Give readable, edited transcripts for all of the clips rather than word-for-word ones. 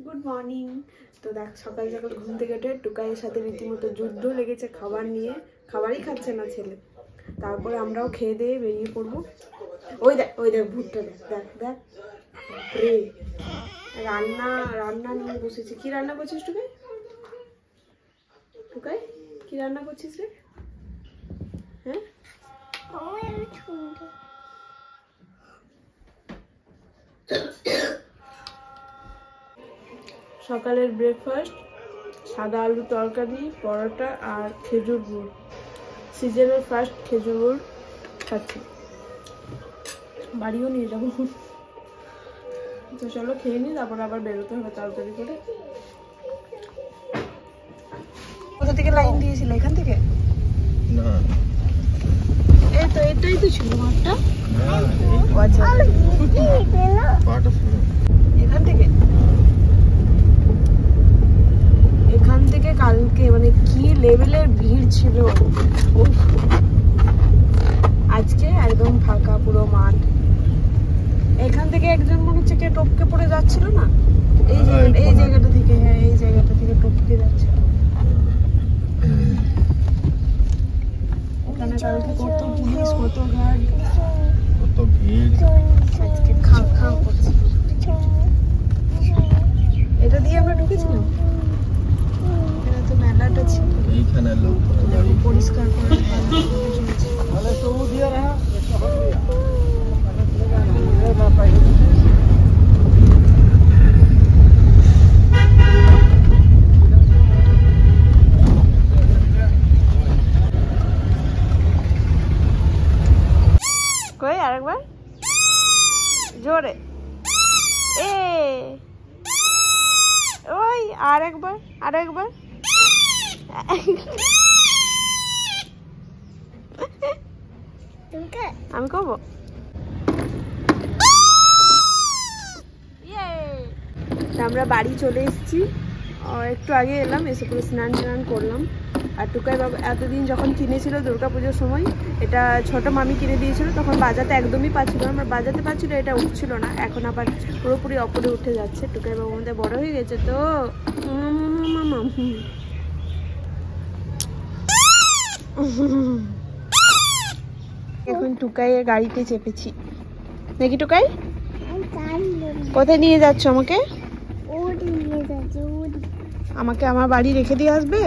Good morning. তো দেখ সকাল সকাল ঘুম থেকে উঠে টুকাইয়ের সাথে রীতিমতো যুদ্ধ লেগেছে খাবার নিয়ে। খাবারই খাচ্ছে না ছেলে। তারপরে আমরাও খেয়ে দিয়ে বেরিয়ে পড়বো। ওই দেখ ভুট্টা দেখ দেখ রে রান্না রান্না নিয়ে বসেছি। কি রান্না করছিস টুকাই? টুকাই কি রান্না করছিস রে? হ্যাঁ সকালের ব্রেকফাস্ট সাদা আলু তরকারি, পরোটা আর খেজুর গুড়। সিজনের ফার্স্ট খেজুর গুড় খাচ্ছি, বাড়িও নিয়ে যাবো। তো চলো খেয়ে নিই, তারপর আবার বেরোতে হবে তাড়াতাড়ি করে। কোথা থেকে লাইন দিয়েছিল? এখান থেকে না, এই তো এটাই তো ছিল মাঠটা। এখান থেকে কালকে মানে কি লেভেলের ভিড় ছিল। আজকে একদম ফাঁকা পুরো মাঠ। এখান থেকে একজন মনে হচ্ছে কে টপকে পড়ে যাচ্ছিল না, এই জায়গাটা থেকে। হ্যাঁ এই জায়গাটা থেকে টপকে যাচ্ছে। এখানে কালকে কত পুলিশ, কত গার্ড, কত ভিড়। আজকে খাও খাও করছে। এটা দিয়ে আমরা ঢুকেছিলাম। এটা তো মেলাটা ছিল। এইখানে লোক পরিষ্কার করে কই আরেকবার জোরে এ ওই আরেকবার আমি করবো। আমরা বাড়ি চলে এসেছি, একটু আগে এলাম, এসে পুরো স্নান করলাম। আর টুকাই বাবা এতদিন যখন কিনেছিল দুর্গাপুজোর সময়, এটা ছোট মামি কিনে দিয়েছিল, তখন বাজাতে একদমই পাচ্ছিল না। আমার বাজাতে পারছিল, এটা উঠছিল না। এখন আবার পুরোপুরি অপরে উঠে যাচ্ছে। টুকাই বাবু আমাদের বড় হয়ে গেছে তো। এখন টুকাইয়ের গাড়িতে চেপেছি নাকি? টুকাই কোথায় নিয়ে যাচ্ছ আমাকে? আমাকে আমার বাড়ি রেখে দিয়ে আসবে?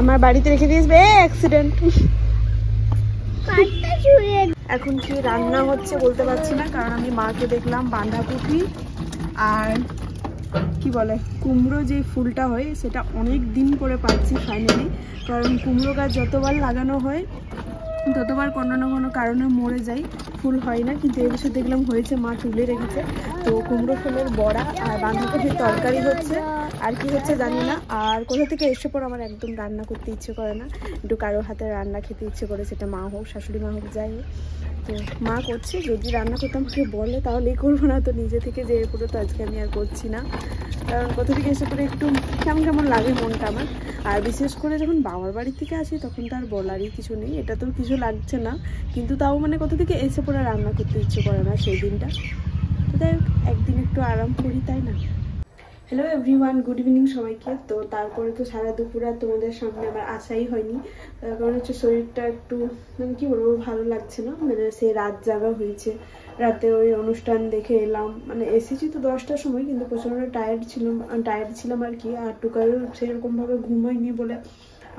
আমার বাড়িতে রেখে দিয়ে আসবে? অ্যাক্সিডেন্ট। এখন কি রান্না হচ্ছে বলতে পারছি না, কারণ আমি মাকে দেখলাম বাঁধাকপি আর কি বলে কুমড়ো, যে ফুলটা হয় সেটা অনেক দিন করে পাচ্ছি ফাইনালি। কারণ কুমড়ো গাছ যতবার লাগানো হয় ততবার কোনো না কোনো কারণে মরে যায়, ফুল হয় না। কিন্তু এবছর দেখলাম হয়েছে, মা তুলে রেখেছে। তো কুমড়ো ফুলের বড়া আর বাঁধাকপির তরকারি হচ্ছে, আর কি হচ্ছে জানি না। আর কোথা থেকে এসে পর আমার একদম রান্না করতে ইচ্ছে করে না, একটু কারোর হাতে রান্না খেতে ইচ্ছে করে, সেটা মা হোক শাশুড়ি মা হোক যাই হোক। তো মা করছে, যদি রান্না করতে আমাকে বলে তাহলেই করবো, না তো নিজে থেকে যে পুরো তো আজকে আমি আর করছি না। কারণ কোথা থেকে এসে পরে একটু কেমন কেমন লাগে মনটা আমার। আর বিশেষ করে যখন বাবার বাড়ি থেকে আসি তখন তো আর বলারই কিছু নেই, এটা তো কিছু লাগছে না। কিন্তু তাও মানে কোথা থেকে এসে পরে রান্না করতে ইচ্ছে করে না সেই দিনটা। তো তাই একদিন একটু আরাম করি, তাই না? হ্যালো এভরিওয়ান, গুড ইভিনিং সবাইকে। তো তারপরে তো সারা দুপুর আর তোমাদের সামনে আমার আসাই হয়নি, কারণ হচ্ছে শরীরটা একটু মানে কি বলবো ভালো লাগছে না। মানে সে রাত জাগা হয়েছে, রাতে ওই অনুষ্ঠান দেখে এলাম, মানে এসেছি তো 10টার সময়, কিন্তু প্রচণ্ড টায়ার্ড ছিলাম আর কি। আর টুকারও সেরকমভাবে ঘুম হয়নি বলে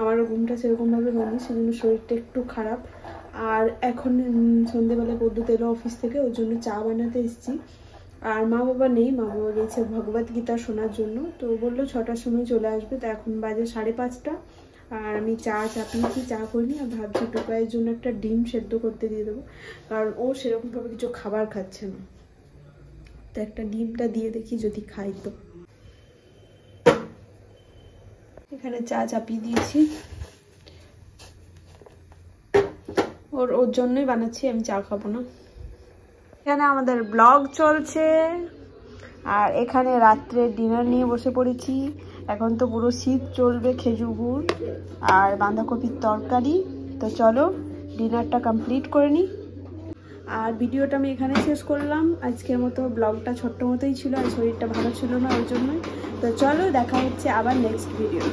আমারও ঘুমটা সেরকমভাবে হয়নি, সেজন্য শরীরটা একটু খারাপ। আর এখন সন্ধেবেলা পদ্মত এলো অফিস থেকে, ওর জন্য চা বানাতে এসেছি। আর মা বাবা নেই, মা বাবা গেছে ভগবত গীতা শোনার জন্য। তো বললো 6টার সময় চলে আসবে। তো এখন বাজে 5:30, আর আমি চা চাপিয়েছি, চা করিনি। আর ভাবছি টুকাইয়ের জন্য একটা ডিম সেদ্ধ করতে দিয়ে দেবো, কারণ ও সেরকমভাবে কিছু খাবার খাচ্ছে না। তো একটা ডিমটা দিয়ে দেখি যদি খাই। তো এখানে চা চাপিয়ে দিয়েছি, ওর জন্যই বানাচ্ছি, আমি চা খাবো না। এখানে আমাদের ব্লগ চলছে, আর এখানে রাত্রে ডিনার নিয়ে বসে পড়েছি। এখন তো পুরো শীত চলবে, খেজুর গুড় আর বাঁধাকপির তরকারি। তো চলো ডিনারটা কমপ্লিট করে নিই। আর ভিডিওটা আমি এখানে শেষ করলাম। আজকের মতো ব্লগটা ছোট্ট মতোই ছিল, আর শরীরটা ভালো ছিল না ওই জন্যই। তো চলো দেখা হচ্ছে আবার নেক্সট ভিডিও।